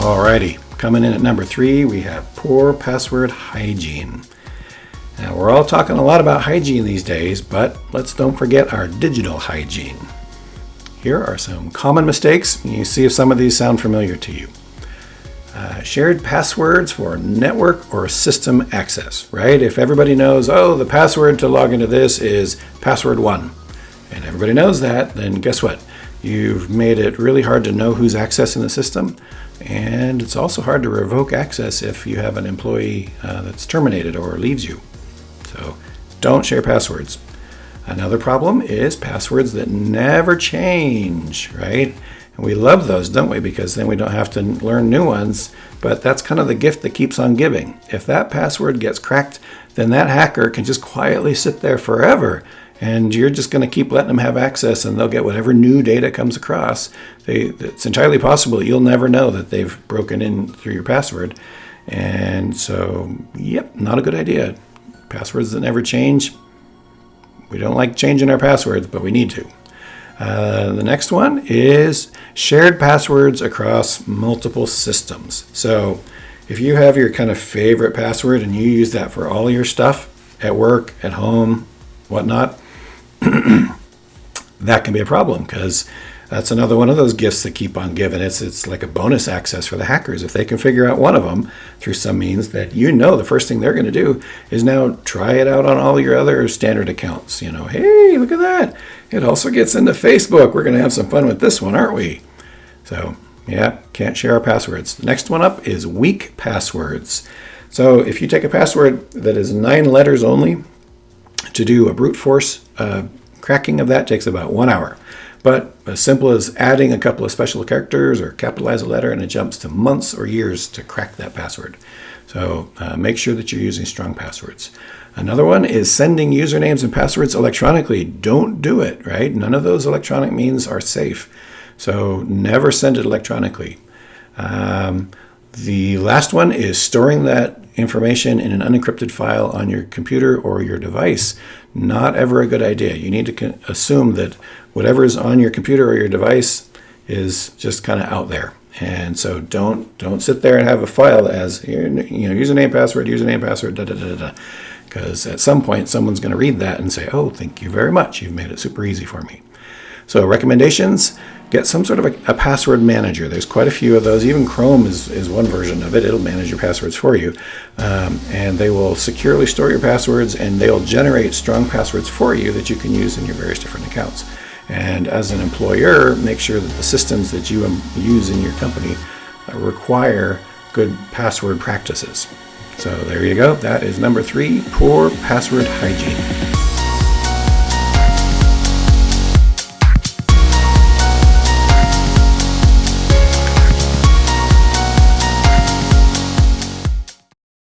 Alrighty, coming in at number 3, we have poor password hygiene. Now, we're all talking a lot about hygiene these days, but let's don't forget our digital hygiene. Here are some common mistakes. You see if some of these sound familiar to you. Shared passwords for network or system access, right? If everybody knows, oh, the password to log into this is password 1, and everybody knows that, then guess what? You've made it really hard to know who's accessing the system, and it's also hard to revoke access if you have an employee that's terminated or leaves you. So don't share passwords. Another problem is passwords that never change, right? And we love those, don't we? Because then we don't have to learn new ones, but that's kind of the gift that keeps on giving. If that password gets cracked, then that hacker can just quietly sit there forever, and you're just going to keep letting them have access, and they'll get whatever new data comes across. It's entirely possible that you'll never know that they've broken in through your password. And so, yep, not a good idea. Passwords that never change. We don't like changing our passwords, but we need to. The next one is shared passwords across multiple systems. So if you have your kind of favorite password and you use that for all your stuff at work, at home, whatnot, that can be a problem, because that's another one of those gifts that keep on giving. It's like a bonus access for the hackers. If they can figure out one of them through some means, that the first thing they're going to do is now try it out on all your other standard accounts. Hey, look at that. It also gets into Facebook. We're going to have some fun with this one, aren't we? So, yeah, can't share our passwords. The next one up is weak passwords. So if you take a password that is 9 letters only, to do a brute force cracking of that takes about 1 hour. But as simple as adding a couple of special characters or capitalize a letter, and it jumps to months or years to crack that password. So make sure that you're using strong passwords. Another one is sending usernames and passwords electronically. Don't do it, right? None of those electronic means are safe. So never send it electronically. The last one is storing that information in an unencrypted file on your computer or your device. Not ever a good idea. You need to assume that whatever is on your computer or your device is just kind of out there. And so don't sit there and have a file as username, password, da da da da. Because at some point someone's going to read that and say, oh, thank you very much. You've made it super easy for me. So recommendations, get some sort of a password manager. There's quite a few of those. Even Chrome is one version of it. It'll manage your passwords for you. And they will securely store your passwords, and they'll generate strong passwords for you that you can use in your various different accounts. And as an employer, make sure that the systems that you use in your company require good password practices. So there you go. That is number 3, poor password hygiene.